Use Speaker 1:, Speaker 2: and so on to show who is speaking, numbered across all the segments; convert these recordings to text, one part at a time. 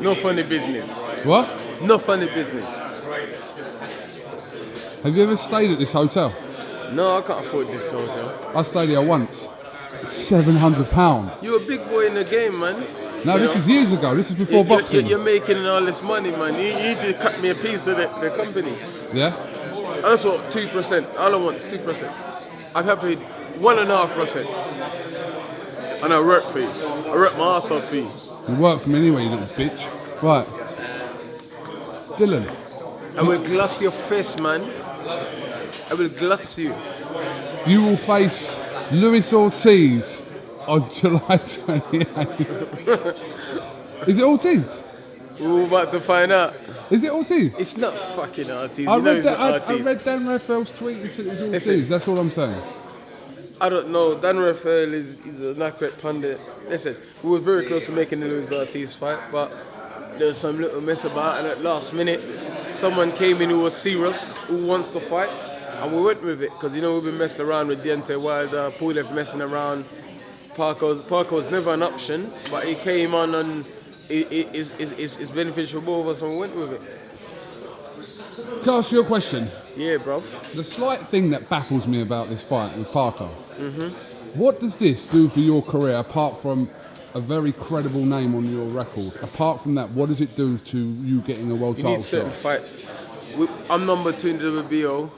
Speaker 1: No funny business.
Speaker 2: What?
Speaker 1: No funny business.
Speaker 2: Have you ever stayed at this hotel?
Speaker 1: No, I can't afford this hotel.
Speaker 2: I stayed here once. £700.
Speaker 1: You're a big boy in the game, man.
Speaker 2: No, this was years ago. This is before boxing.
Speaker 1: You're making all this money, man. You need to cut me a piece of the company.
Speaker 2: Yeah?
Speaker 1: I just want 2%. All I want is 2%. I'm happy 1.5%. And I work for you. I work my ass off for you.
Speaker 2: You work for me anyway, you little bitch. Right. Dylan.
Speaker 1: I will glass your face, man. I will glass you.
Speaker 2: You will face Luis Ortiz on July 28th. Is it Ortiz?
Speaker 1: We're about to find out.
Speaker 2: Is it Ortiz?
Speaker 1: It's not fucking Ortiz.
Speaker 2: I
Speaker 1: You know
Speaker 2: read,
Speaker 1: it's
Speaker 2: that,
Speaker 1: not
Speaker 2: I
Speaker 1: Ortiz.
Speaker 2: read Dan Raphael's tweet and said it was Ortiz.
Speaker 1: Listen.
Speaker 2: That's all I'm saying.
Speaker 1: I don't know. Dan Raphael is an accurate pundit. Listen, we were very close to making the Luis Ortiz fight, but there was some little mess about, and at last minute, someone came in who was serious, who wants to fight, and we went with it because we've been messing around with Deontay Wilder, Pulev messing around. Parker was never an option, but he came on and it's beneficial for both of us, and we went with it.
Speaker 2: Can I ask you a question?
Speaker 1: Yeah, bro.
Speaker 2: The slight thing that baffles me about this fight with Parker, what does this do for your career apart from a very credible name on your record? Apart from that, what does it do to you getting a world
Speaker 1: You
Speaker 2: title
Speaker 1: need certain
Speaker 2: shot?
Speaker 1: fights. I'm number 2 in the WBO.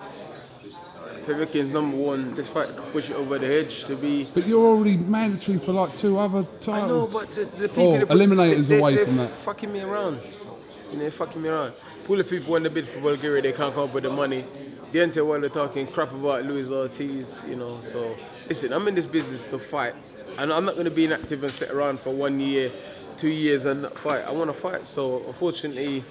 Speaker 1: Povetkin's number 1. This fight could push it over the edge to be.
Speaker 2: But you're already mandatory for like 2 other titles.
Speaker 1: I know, but the people that
Speaker 2: eliminators away
Speaker 1: they're
Speaker 2: from that.
Speaker 1: fucking me around. They're fucking me around. Pulev people want the bid for Bulgaria, they can't come up with the money. Deontay Wilder talking crap about Luis Ortiz, So listen, I'm in this business to fight, and I'm not going to be inactive and sit around for 1 year, 2 years and not fight. I want to fight. So unfortunately,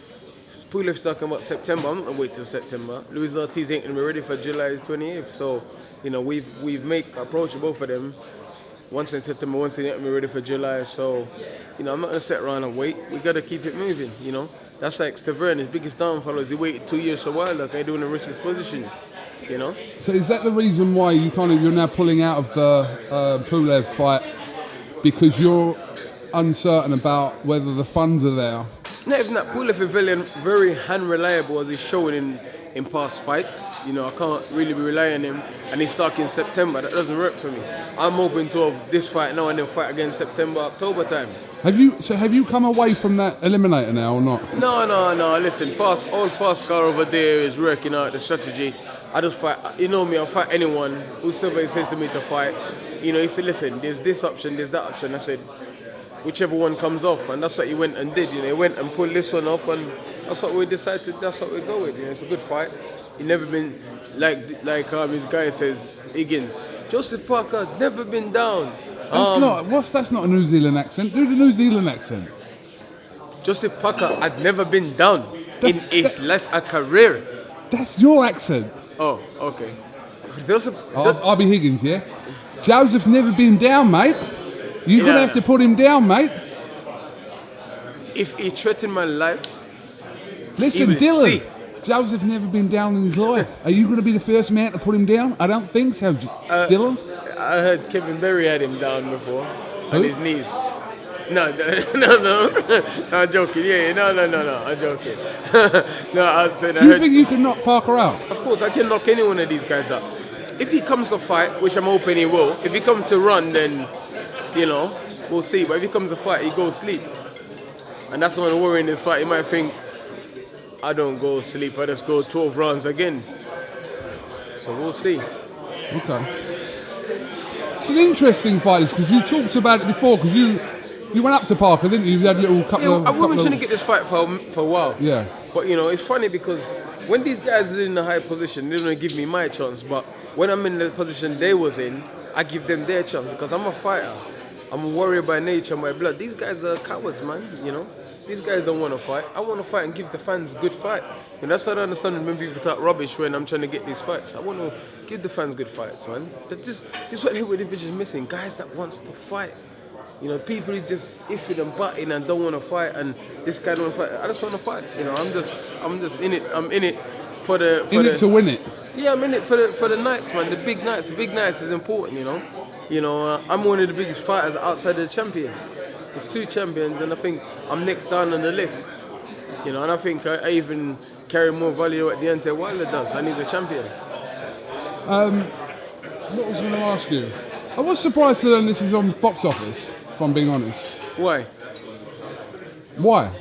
Speaker 1: Pulev's talking about September. I'm not going to wait till September. Luis Ortiz ain't going to be ready for July 28th. So we've made approach both of them. Once in September, once in April, we're ready for July. So, I'm not going to sit around and wait. We got to keep it moving, That's like Stavern, his biggest downfall is he waited 2 years for a while, like I do in a risky position,
Speaker 2: So is that the reason why you're now pulling out of the Pulev fight? Because you're uncertain about whether the funds are there?
Speaker 1: No, if not, Pulev is very unreliable as he's showing in past fights. I can't really be relying on him. And he's stuck in September. That doesn't work for me. I'm hoping to have this fight now and then fight again September, October time.
Speaker 2: Have you come away from that eliminator now or not?
Speaker 1: No. Listen, all fast car over there is working out the strategy. I just fight. I'll fight anyone whosoever says to me to fight. He said, listen, there's this option, there's that option. I said, whichever one comes off, and that's what he went and did. He went and pulled this one off, and that's what we decided. That's what we go with. It's a good fight. He never been like his guy says, Higgins. Joseph Parker's never been down.
Speaker 2: That's not a New Zealand accent. Do the New Zealand accent.
Speaker 1: Joseph Parker had never been down in his life, a career.
Speaker 2: That's your accent.
Speaker 1: Oh, okay.
Speaker 2: I'll be Higgins, yeah? Joseph's never been down, mate. You're going to have to put him down, mate.
Speaker 1: If he threatened my life,
Speaker 2: listen, Dylan. Joseph's never been down in his life. Are you going to be the first man to put him down? I don't think so, Dylan.
Speaker 1: I heard Kevin Berry had him down before on his knees. No, I'm joking. Yeah, no, I'm joking. No, I said.
Speaker 2: Do you think you can knock Parker out?
Speaker 1: Of course, I can knock any one of these guys out. If he comes to fight, which I'm hoping he will. If he comes to run, then we'll see. But if he comes to fight, he goes sleep, and that's not worrying this fight. He might think, I don't go sleep. I just go 12 rounds again. So we'll see.
Speaker 2: Okay. It's an interesting fight because you talked about it before because you went up to Parker, didn't you? You had a little couple of...
Speaker 1: I've been trying to get this fight for a while.
Speaker 2: Yeah.
Speaker 1: But, it's funny because when these guys are in a high position, they don't give me my chance. But when I'm in the position they was in, I give them their chance because I'm a fighter. I'm a warrior by nature and by blood. These guys are cowards, man, These guys don't want to fight. I want to fight and give the fans a good fight. And that's what I understand when people talk rubbish when I'm trying to get these fights. I want to give the fans good fights, man. This is what heavyweight division is missing. Guys that wants to fight. People who just iffy and butting and don't want to fight, and this guy don't want to fight. I just want to fight. I'm just in it. I'm in it for the
Speaker 2: to win it.
Speaker 1: Yeah, I'm in it for the nights, man. The big nights. The big nights is important. I'm one of the biggest fighters outside of the champions. There's 2 champions, and I think I'm next down on the list. You know, and I think I even carry more value at Deontay Wilder does, and he's a champion.
Speaker 2: What was I going to ask you? I was surprised to learn this is on box office, if I'm being honest.
Speaker 1: Why?
Speaker 2: Why?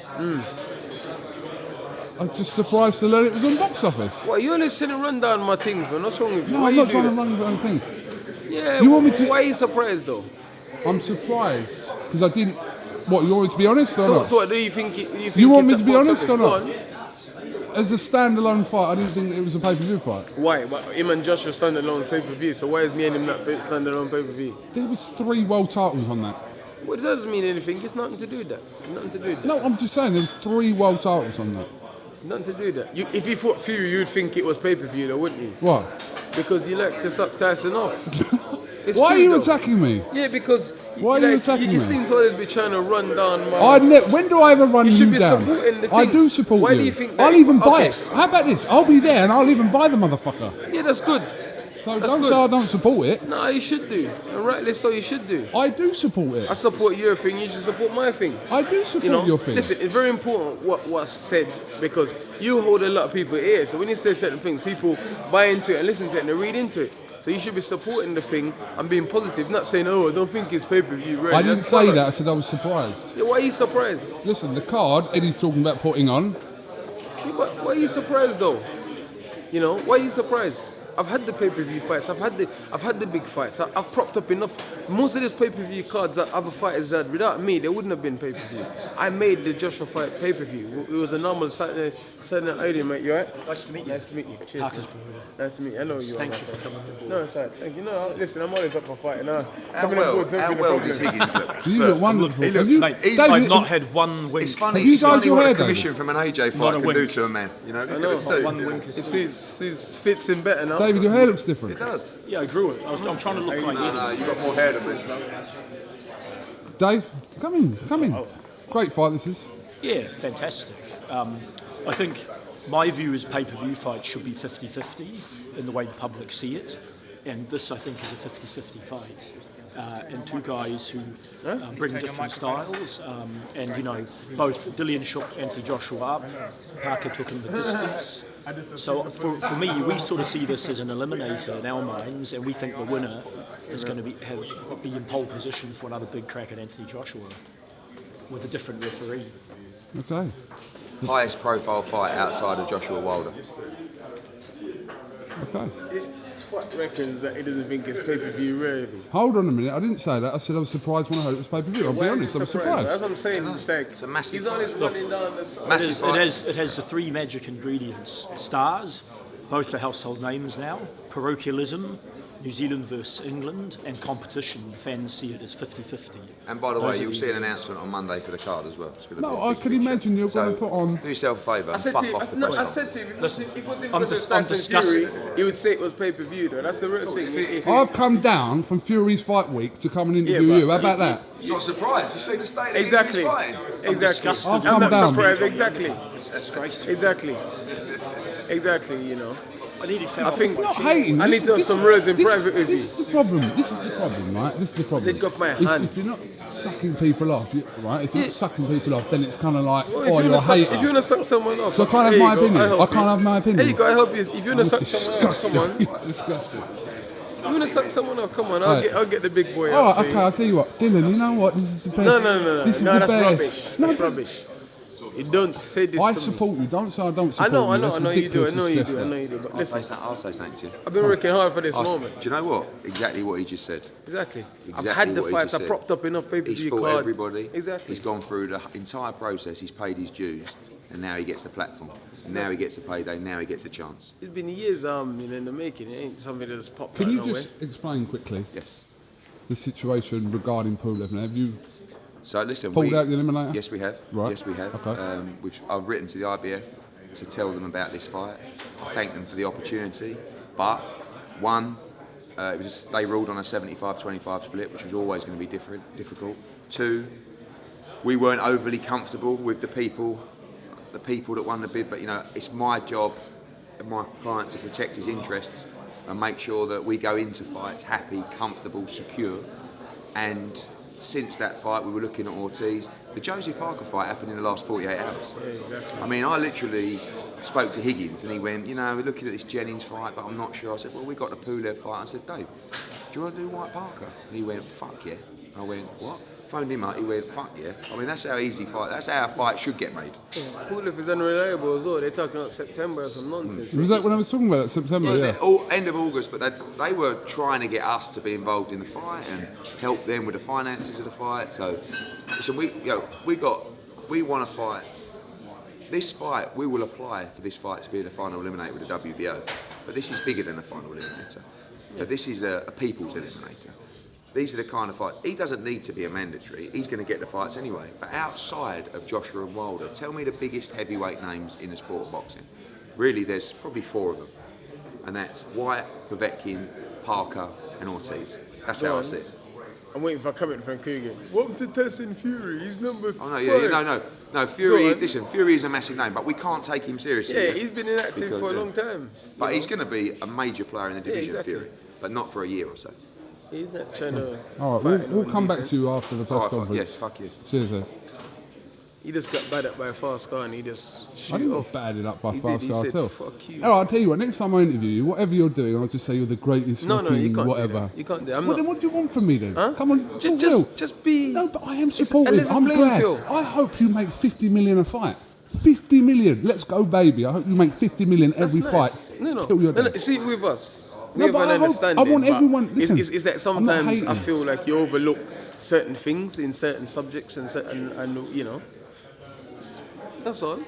Speaker 2: I'm just surprised to learn it was on box office.
Speaker 1: Well, you always trying to run down my things, man. What's wrong with you?
Speaker 2: No,
Speaker 1: Why
Speaker 2: I'm
Speaker 1: you
Speaker 2: not
Speaker 1: do
Speaker 2: trying to
Speaker 1: that?
Speaker 2: run the wrong thing.
Speaker 1: Yeah,
Speaker 2: You want me to-
Speaker 1: why are you surprised though?
Speaker 2: I'm surprised because I didn't. What, you want me to be honest or
Speaker 1: So,
Speaker 2: not?
Speaker 1: so what do you think? You think
Speaker 2: You want
Speaker 1: it's
Speaker 2: me to
Speaker 1: that
Speaker 2: be
Speaker 1: box
Speaker 2: honest
Speaker 1: office?
Speaker 2: or
Speaker 1: Go
Speaker 2: not?
Speaker 1: on.
Speaker 2: As a standalone fight, I didn't think it was a pay-per-view fight.
Speaker 1: Why? Well, him and Joshua standalone pay-per-view. So why is me and him not standalone pay-per-view?
Speaker 2: There was 3 world titles on that.
Speaker 1: Well, it doesn't mean anything. It's nothing to do with that. Nothing to do with that.
Speaker 2: No, I'm just saying there was 3 world titles on that.
Speaker 1: Nothing to do with that. If you fought Fury, you'd think it was pay-per-view, though, wouldn't you?
Speaker 2: What?
Speaker 1: Because you like to suck Tyson off. It's
Speaker 2: Why are
Speaker 1: true,
Speaker 2: you
Speaker 1: though.
Speaker 2: attacking me?
Speaker 1: Yeah, because
Speaker 2: Why are you attacking
Speaker 1: you
Speaker 2: me?
Speaker 1: seem to always be trying to run down my.
Speaker 2: When do I ever run
Speaker 1: You
Speaker 2: you,
Speaker 1: should be
Speaker 2: down?
Speaker 1: supporting the
Speaker 2: I
Speaker 1: thing.
Speaker 2: do support
Speaker 1: Why
Speaker 2: you.
Speaker 1: do you think
Speaker 2: I'll
Speaker 1: that-
Speaker 2: even buy
Speaker 1: okay.
Speaker 2: it. How about this? I'll be there and I'll even buy the motherfucker.
Speaker 1: Yeah, that's good.
Speaker 2: So
Speaker 1: That's
Speaker 2: don't
Speaker 1: good.
Speaker 2: say I don't support it.
Speaker 1: No, you should do. And rightly so, you should do.
Speaker 2: I do support it.
Speaker 1: I support your thing. You should support my thing.
Speaker 2: I do support
Speaker 1: You know,
Speaker 2: your thing.
Speaker 1: listen, it's very important what's said because you hold a lot of people's ears. So when you say certain things, people buy into it and listen to it and they read into it. So you should be supporting the thing and being positive, not saying, "Oh, I don't think it's pay-per-view." Really.
Speaker 2: I didn't
Speaker 1: That's
Speaker 2: say that. I
Speaker 1: bollocks.
Speaker 2: said I was surprised.
Speaker 1: Yeah, why are you surprised?
Speaker 2: Listen, the card Eddie's talking about putting on.
Speaker 1: Yeah, but why are you surprised though? You know, why are you surprised? I've had the pay-per-view fights. I've had the big fights. I've propped up enough. Most of these pay-per-view cards that other fighters had, without me, they wouldn't have been pay-per-view. I made the Joshua fight pay-per-view. It was a normal Saturday night, mate. You alright?
Speaker 3: Nice to meet you.
Speaker 1: Nice to meet you. Cheers.
Speaker 3: Parker's
Speaker 1: man.
Speaker 3: Brewery.
Speaker 1: Nice to meet you. I know you.
Speaker 3: Thank
Speaker 1: are,
Speaker 3: you
Speaker 1: my
Speaker 3: for
Speaker 1: friend.
Speaker 3: coming to board.
Speaker 1: No, it's alright. Thank you. No, listen, I'm always up for fighting.
Speaker 4: How
Speaker 1: Coming
Speaker 4: well,
Speaker 1: aboard, don't
Speaker 4: how
Speaker 1: be the
Speaker 4: well
Speaker 1: problem.
Speaker 4: does Higgins look?
Speaker 2: You look wonderful.
Speaker 4: he looks-
Speaker 2: Have you-
Speaker 3: Mate,
Speaker 2: David,
Speaker 3: I've not had one wink.
Speaker 4: It's funny,
Speaker 2: Have you
Speaker 4: it's
Speaker 2: dyed
Speaker 4: funny
Speaker 2: your
Speaker 4: what
Speaker 2: hair,
Speaker 4: a commission
Speaker 2: David?
Speaker 4: from an AJ
Speaker 3: Not
Speaker 4: fight
Speaker 3: a
Speaker 4: can
Speaker 3: wink.
Speaker 4: do to a man. You know, look at
Speaker 1: know.
Speaker 4: the suit.
Speaker 3: One wink is
Speaker 1: It fits in better now.
Speaker 2: David, your hair looks different.
Speaker 4: It does.
Speaker 3: Yeah, I grew it. I'm trying to look like
Speaker 4: No,
Speaker 3: you.
Speaker 4: no, you got more hair than me.
Speaker 2: Dave, come in. Great fight this is.
Speaker 3: Yeah, fantastic. I think my view is pay-per-view fights should be 50-50 in the way the public see it, and this I think is a 50-50 fight. And 2 guys who bring different styles, and you know, both Dillian shook Anthony Joshua up, Parker took him the distance. So for me, we sort of see this as an eliminator in our minds, and we think the winner is going to be in pole position for another big crack at Anthony Joshua with a different referee.
Speaker 2: Okay.
Speaker 4: Highest profile fight outside of Joshua Wilder.
Speaker 2: Okay.
Speaker 1: This twat reckons that he doesn't think it's pay-per-view really.
Speaker 2: Hold on a minute. I didn't say that. I said I was surprised when I heard it was pay-per-view. I'll be
Speaker 1: Why are you
Speaker 2: honest. I was
Speaker 1: That's
Speaker 2: surprised.
Speaker 1: what I'm saying. It's like,
Speaker 4: It's a massive
Speaker 1: he's always
Speaker 4: fight.
Speaker 1: running down the stuff.
Speaker 4: Massive fight.
Speaker 3: It has the 3 magic ingredients: stars, both are household names now, parochialism, New Zealand versus England, and competition. The fans see it as 50-50.
Speaker 4: And by the way,
Speaker 3: Those are
Speaker 4: you'll
Speaker 3: the
Speaker 4: see an
Speaker 3: ingredients.
Speaker 4: announcement on Monday for the card as well. It's gonna
Speaker 2: No,
Speaker 4: be a
Speaker 2: I
Speaker 4: big,
Speaker 2: can
Speaker 4: big
Speaker 2: imagine
Speaker 4: show.
Speaker 2: you're gonna
Speaker 4: So,
Speaker 2: put on-
Speaker 4: Do yourself a favour
Speaker 1: I
Speaker 4: and
Speaker 1: said
Speaker 4: fuck
Speaker 1: to him,
Speaker 4: off the
Speaker 1: no, I
Speaker 4: press
Speaker 1: said to him,
Speaker 3: Listen,
Speaker 1: if it wasn't
Speaker 3: I'm
Speaker 1: for
Speaker 3: dis- I'm
Speaker 1: Tyson
Speaker 3: disgusted.
Speaker 1: Fury, he would say it was pay-per-view though. That's the real thing.
Speaker 2: I've come down from Fury's fight week to come and interview
Speaker 1: Yeah, but-
Speaker 2: you. How about that?
Speaker 4: You're not surprised. You see the state of
Speaker 1: Exactly.
Speaker 4: England's fighting.
Speaker 1: Exactly.
Speaker 3: disgusted.
Speaker 2: I'll
Speaker 1: I'm
Speaker 2: come
Speaker 1: not
Speaker 2: down.
Speaker 1: surprised. Exactly.
Speaker 3: Disgraceful.
Speaker 1: Exactly. You know.
Speaker 3: I nearly fell
Speaker 1: I
Speaker 3: off
Speaker 1: think
Speaker 3: my
Speaker 2: Not
Speaker 3: chair.
Speaker 2: hating.
Speaker 1: I need to have some words in private with
Speaker 2: This
Speaker 1: you.
Speaker 2: is the problem. This is the problem, right? This is the problem.
Speaker 1: Lick off my
Speaker 2: If-
Speaker 1: hand.
Speaker 2: If you're not sucking people off, right? If you're not sucking people off, then it's kind of like,
Speaker 1: Well,
Speaker 2: oh, you're a hater.
Speaker 1: if you wanna suck someone off,
Speaker 2: So I can't have
Speaker 1: there you
Speaker 2: my
Speaker 1: go,
Speaker 2: opinion.
Speaker 1: I'll help
Speaker 2: I can't
Speaker 1: you.
Speaker 2: have my opinion.
Speaker 1: There you go. I help you. If you wanna suck
Speaker 2: Disgusting.
Speaker 1: someone off, come on.
Speaker 2: Disgusting.
Speaker 1: If you wanna suck someone off, come on.
Speaker 2: Right.
Speaker 1: I'll get the big boy
Speaker 2: All
Speaker 1: out.
Speaker 2: right,
Speaker 1: for
Speaker 2: okay,
Speaker 1: you.
Speaker 2: I'll tell you what. Dylan, you know what? This is the best.
Speaker 1: No.
Speaker 2: This is
Speaker 1: No,
Speaker 2: the
Speaker 1: that's
Speaker 2: best.
Speaker 1: rubbish.
Speaker 2: No,
Speaker 1: That's rubbish. You don't say this
Speaker 2: I
Speaker 1: to me.
Speaker 2: support you. Don't say I don't
Speaker 1: I
Speaker 2: support
Speaker 1: know
Speaker 2: you. That's
Speaker 1: you do. I
Speaker 2: ridiculous.
Speaker 1: know
Speaker 2: It's
Speaker 1: you
Speaker 2: just
Speaker 1: do. I
Speaker 2: that.
Speaker 1: know you do. But listen,
Speaker 4: I'll say something to you.
Speaker 1: I've been working hard for this
Speaker 4: Do
Speaker 1: moment.
Speaker 4: you know what? Exactly what he just said.
Speaker 1: Exactly. I've
Speaker 4: Exactly
Speaker 1: had the
Speaker 4: what he
Speaker 1: fights.
Speaker 4: just
Speaker 1: I've
Speaker 4: said.
Speaker 1: propped up enough
Speaker 4: He's
Speaker 1: pay-per-view
Speaker 4: fought
Speaker 1: cards.
Speaker 4: everybody.
Speaker 1: Exactly.
Speaker 4: He's gone through the entire process. He's paid his dues, and now he gets the platform. And now he gets a payday. Now he gets a chance.
Speaker 1: It's been years, in the making. It ain't something that's popped
Speaker 2: Can
Speaker 1: out
Speaker 2: you
Speaker 1: no
Speaker 2: just
Speaker 1: way.
Speaker 2: explain quickly
Speaker 4: Yes.
Speaker 2: the situation regarding Pulev? Now, have you
Speaker 4: So listen,
Speaker 2: pulled out the eliminator?
Speaker 4: Yes, we have.
Speaker 2: Right.
Speaker 4: Yes, we have.
Speaker 2: Okay.
Speaker 4: I've written to the IBF to tell them about this fight. Thank them for the opportunity. But one, it was just, they ruled on a 75-25 split, which was always going to be difficult. Two, we weren't overly comfortable with the people that won the bid. But you know, it's my job and my client to protect his interests and make sure that we go into fights happy, comfortable, secure, and since that fight, we were looking at Ortiz. The Joseph Parker fight happened in the last 48 hours.
Speaker 1: Yeah, exactly.
Speaker 4: I mean, I literally spoke to Higgins and he went, we're looking at this Jennings fight, but I'm not sure. I said, well, we got the Pulev fight. I said, Dave, do you want to do White Parker? And he went, fuck yeah. I went, what? Phoned him up, he went, fuck yeah. I mean, that's how that's how a fight should get made.
Speaker 1: Pulev is unreliable as well. They're talking about September or some nonsense.
Speaker 2: Was that when I was talking about it, September? Yeah.
Speaker 4: End of August, but they were trying to get us to be involved in the fight and help them with the finances of the fight. So we want to fight. This fight, we will apply for this fight to be the final eliminator with the WBO. But this is bigger than the final eliminator. But this is a people's eliminator. These are the kind of fights. He doesn't need to be a mandatory. He's going to get the fights anyway. But outside of Joshua and Wilder, tell me the biggest heavyweight names in the sport of boxing. Really, there's probably 4 of them. And that's White, Povetkin, Parker and Ortiz. That's how I see it.
Speaker 1: I'm waiting for a comment from Coogan. Welcome to Tyson Fury. He's number 5.
Speaker 4: Oh, no, Fury. Listen, Fury is a massive name, but we can't take him seriously.
Speaker 1: Yeah, he's been inactive for a long time.
Speaker 4: But he's going to be a major player in the division,
Speaker 1: exactly.
Speaker 4: Fury, but not for a year or so.
Speaker 1: He's not trying to.
Speaker 2: All right, we'll come back to you after the press conference.
Speaker 4: Yes, fuck you.
Speaker 2: Cheers, sir.
Speaker 1: He just got battered by a fast car and he just
Speaker 2: I didn't get battered up by fast
Speaker 1: He
Speaker 2: car
Speaker 1: said,
Speaker 2: at
Speaker 1: fuck you.
Speaker 2: Oh, I'll tell you what, next time I interview you, whatever you're doing, I'll just say you're the greatest
Speaker 1: No, you can't
Speaker 2: whatever.
Speaker 1: do that. You can't do that. I'm
Speaker 2: Well,
Speaker 1: not.
Speaker 2: then what do you want from me then?
Speaker 1: Huh?
Speaker 2: Come on,
Speaker 1: Just be.
Speaker 2: No, but I am
Speaker 1: It's a
Speaker 2: supportive.
Speaker 1: level
Speaker 2: I'm
Speaker 1: playing
Speaker 2: glad.
Speaker 1: field.
Speaker 2: I hope you make 50 million a fight. 50 million. Let's go, baby. I hope you make 50 million
Speaker 1: That's
Speaker 2: every
Speaker 1: nice.
Speaker 2: fight.
Speaker 1: No.
Speaker 2: Till you're dead.
Speaker 1: See, with us, we
Speaker 2: No,
Speaker 1: have
Speaker 2: but
Speaker 1: an
Speaker 2: I hope-
Speaker 1: understanding.
Speaker 2: I want
Speaker 1: but
Speaker 2: everyone- listen,
Speaker 1: it's that
Speaker 2: I'm not
Speaker 1: sometimes I
Speaker 2: hating.
Speaker 1: feel like you overlook certain things in certain subjects and certain, and you know. That's all.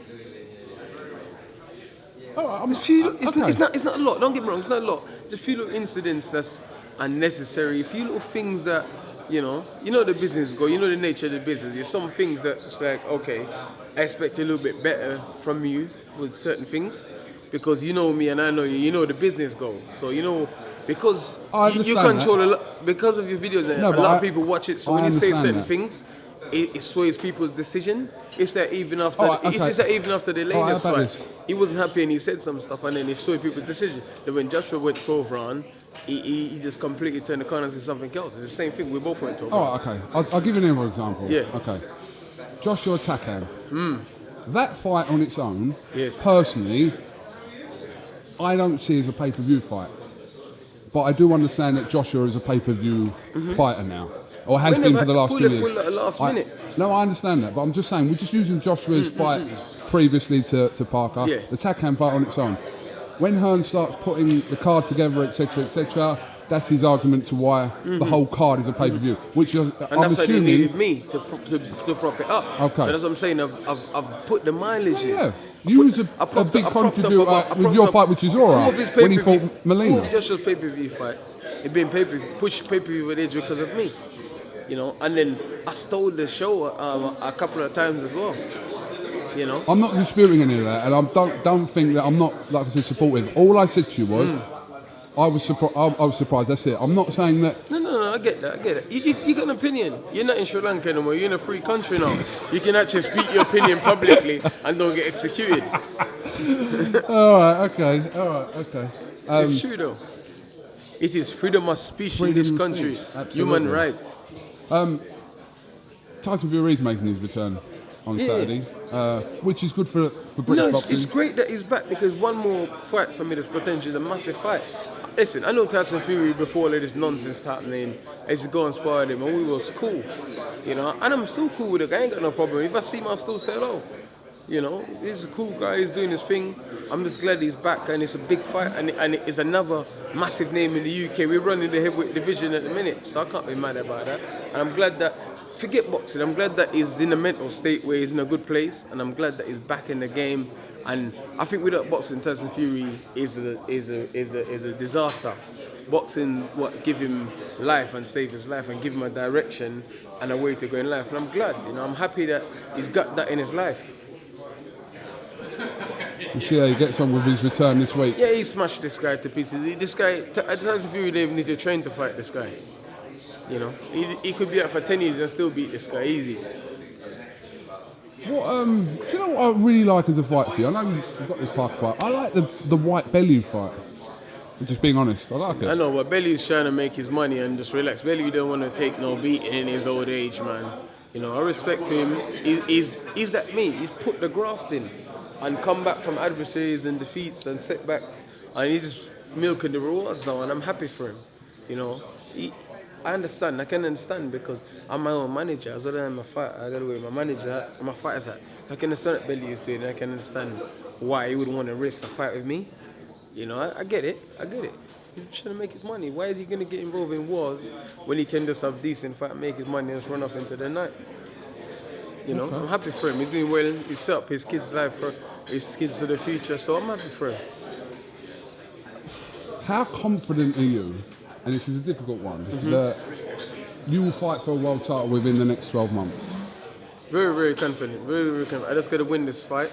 Speaker 2: Oh, I'm,
Speaker 1: It's
Speaker 2: okay.
Speaker 1: not a lot. Don't get me wrong. It's not a lot. Just few little incidents that's unnecessary. A few little things that you know the business go. You know the nature of the business. There's some things that's like, okay, I expect a little bit better from you with certain things because you know me and I know you. You know the business go. So because
Speaker 2: I
Speaker 1: you
Speaker 2: understand
Speaker 1: control
Speaker 2: that.
Speaker 1: a lot because of your videos and
Speaker 2: No,
Speaker 1: a
Speaker 2: but
Speaker 1: lot of people watch it. So
Speaker 2: I
Speaker 1: when you say
Speaker 2: understand
Speaker 1: certain
Speaker 2: that.
Speaker 1: things. It sways people's decision. It's that even after
Speaker 2: okay.
Speaker 1: it's that even after the
Speaker 2: All right,
Speaker 1: latest
Speaker 2: how about
Speaker 1: fight,
Speaker 2: this?
Speaker 1: he wasn't happy and he said some stuff and then it swayed people's decision. Then when Joshua went 12 round, he just completely turned the corner and said something else. It's the same thing. We both went 12 round.
Speaker 2: Oh, okay. I'll give you another example.
Speaker 1: Yeah.
Speaker 2: Okay. Joshua Takam. That fight on its own,
Speaker 1: Yes.
Speaker 2: personally, I don't see as a pay-per-view fight. But I do understand that Joshua is a pay-per-view fighter now. Or has been for the last 2 years.
Speaker 1: Pulled at the last minute.
Speaker 2: No, I understand that, but I'm just saying, we're just using Joshua's fight previously to Parker,
Speaker 1: Yeah.
Speaker 2: the Takam fight on its own. When Hearn starts putting the card together, etc., that's his argument to why the whole card is a pay-per-view, which
Speaker 1: And
Speaker 2: I'm
Speaker 1: that's why they
Speaker 2: assuming...
Speaker 1: needed me to prop it up.
Speaker 2: Okay.
Speaker 1: So that's what I'm saying. I've put the mileage in.
Speaker 2: Yeah, you was a big contributor with your fight, which is alright, when he fought Molina.
Speaker 1: 4 of Joshua's pay-per-view fights, it been pushed pay-per-view with edge because of me. And then I stole the show a couple of times as well.
Speaker 2: I'm not disputing any of that, and I don't think that I'm not, like I said, supportive. All I said to you was, I was surprised. That's it. I'm not saying that.
Speaker 1: No, I get that. You got an opinion. You're not in Sri Lanka anymore. You're in a free country now. You can actually speak your opinion publicly and don't get executed.
Speaker 2: All right. Okay.
Speaker 1: It's true though. It is freedom of speech in this
Speaker 2: Freedom of
Speaker 1: country.
Speaker 2: speech, absolutely.
Speaker 1: Human right.
Speaker 2: Tyson Fury is making his return on Saturday, which is good for British
Speaker 1: No,
Speaker 2: boxing.
Speaker 1: it's great that he's back because one more fight for me that's potentially a massive fight. Listen, I know Tyson Fury before all of this nonsense happening. I used to go and spar him and we was cool. And I'm still cool with the guy. I ain't got no problem. If I see him, I'll still say hello. He's a cool guy, he's doing his thing. I'm just glad he's back and it's a big fight and it's another massive name in the UK. We're running the heavyweight division at the minute, so I can't be mad about that. And I'm glad that, forget boxing, I'm glad that he's in a mental state where he's in a good place and I'm glad that he's back in the game. And I think without boxing, Tyson Fury is a disaster. Boxing give him life and save his life and give him a direction and a way to go in life. And I'm glad, I'm happy that he's got that in his life.
Speaker 2: We'll see how he gets on with his return this week.
Speaker 1: Yeah, he smashed this guy to pieces. This guy, Tyson Fury didn't even need to train to fight this guy. He could be out for 10 years and still beat this guy easy.
Speaker 2: Do you know what I really like as a fight for you? I know you've got this Parker fight. I like the White Bellew fight. Just being honest. I like
Speaker 1: I
Speaker 2: it.
Speaker 1: know, but Belly's trying to make his money and just relax. Belly don't want to take no beating in his old age, man. You know, I respect him. He's like me. He's put the graft in and come back from adversaries and defeats and setbacks, and he's just milking the rewards now, and I'm happy for him. You know, I understand. I can understand because I'm my own manager. As well as I'm a fighter, I gotta wear my manager, my fighter's hat. I can understand what Belly is doing. I can understand why he would want to risk a fight with me. You know, I get it. I get it. He's trying to make his money. Why is he going to get involved in wars when he can just have decent fight, make his money, and just run off into the night? You know, I'm happy for him. He's doing well. He's set up his kids' life for his kids for the future. So I'm happy for him.
Speaker 2: How confident are you, and this is a difficult one, that you will fight for a world title within the next 12 months?
Speaker 1: Very, very confident. Very, very confident. I just got to win this fight.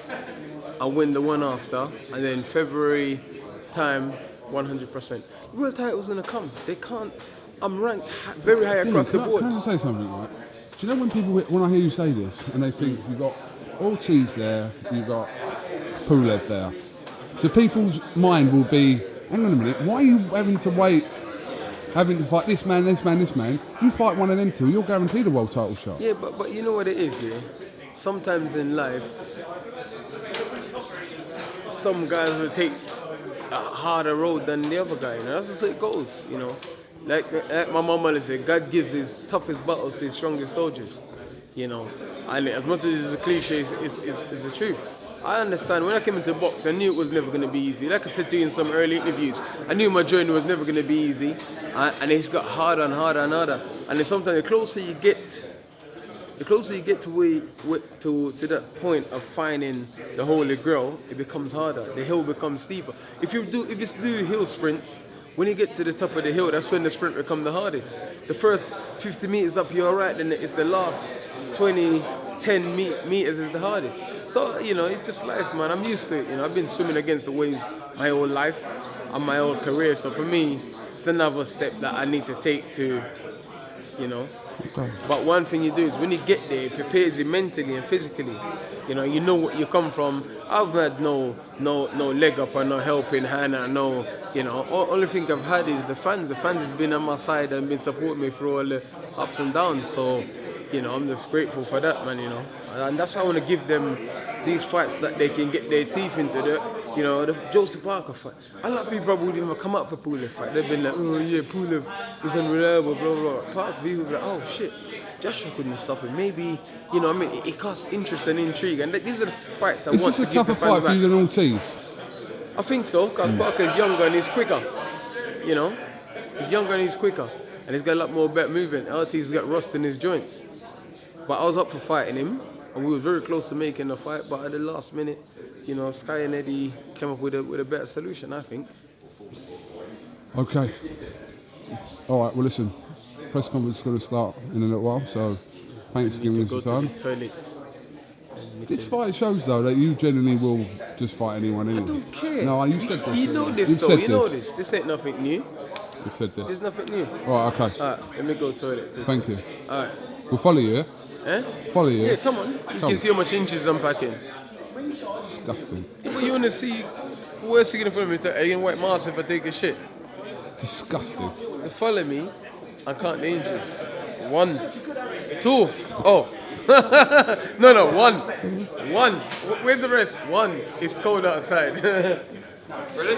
Speaker 1: I'll win the one after, and then February time, 100%. World title's gonna come. They can't. I'm ranked very high across the board.
Speaker 2: Can I just say something, right? Do you know when I hear you say this, and they think you've got Ortiz there, you've got Pulev there, so people's mind will be, hang on a minute, why are you having to fight this man, this man, this man? You fight one of them two, you're guaranteed a world title shot.
Speaker 1: Yeah, but you know what it is, yeah? Sometimes in life, some guys will take a harder road than the other guy, you know? That's just how it goes, you know? Like my mom always said, God gives his toughest battles to his strongest soldiers, you know? And as much as it's a cliche, it's the truth. I understand, when I came into box, I knew it was never going to be easy. Like I said to you in some early interviews, I knew my journey was never going to be easy, and it's got harder and harder and harder. And then sometimes the closer you get to that point of finding the holy grail, it becomes harder. The hill becomes steeper. If you do hill sprints, when you get to the top of the hill, that's when the sprint becomes the hardest. The first 50 meters up, you're all right, then it's the last 10 meters is the hardest. So, you know, it's just life, man. I'm used to it, you know. I've been swimming against the waves my whole life and my whole career. So for me, it's another step that I need to take to, you know.
Speaker 2: Okay.
Speaker 1: But one thing you do is when you get there, it prepares you mentally and physically. You know what you come from. I've had no leg up or no helping hand or no, you know. Only thing I've had is the fans. The fans has been on my side and been supporting me through all the ups and downs. So, you know, I'm just grateful for that, man, you know. And that's why I want to give them these fights that they can get their teeth into. The Joseph Parker fight. A lot of people probably wouldn't even come out for Pulev fight. They've been like, oh yeah, Pulev is unreliable, blah, blah, blah. Parker, people be like, oh shit, Joshua couldn't stop him. Maybe, you know, I mean, it caused interest and intrigue. And these are the fights I want to give the fans back.
Speaker 2: Is this a tougher fight for you than Ortiz?
Speaker 1: I think so, because Parker's younger and he's quicker. You know, he's younger and he's quicker. And he's got a lot more better movement. Ortiz got rust in his joints. But I was up for fighting him, and we were very close to making the fight, but at the last minute, you know, Sky and Eddie came up with a better solution, I think.
Speaker 2: Okay. All right, well, listen, press conference is going to start in a little while, so thanks for giving us the time.
Speaker 1: Toilet.
Speaker 2: This fight shows, though, that you generally will just fight anyone anyway.
Speaker 1: I don't care.
Speaker 2: No, you said this.
Speaker 1: You know this, though. You know this. This ain't nothing new.
Speaker 2: You said this.
Speaker 1: There's nothing new.
Speaker 2: All right, okay.
Speaker 1: All right, let me go to the toilet. Quick.
Speaker 2: Thank you.
Speaker 1: All right.
Speaker 2: We'll follow you, yeah?
Speaker 1: Eh?
Speaker 2: Follow you.
Speaker 1: Yeah, come on. You can see how much inches I'm packing.
Speaker 2: Disgusting.
Speaker 1: Yeah, but you want to see where's he going to follow me? Are you going to wipe my ass if I take a shit?
Speaker 2: Disgusting.
Speaker 1: To follow me, I count the inches. 1, 2. Oh. No, 1. 1. Where's the rest? 1. It's cold outside. Ready?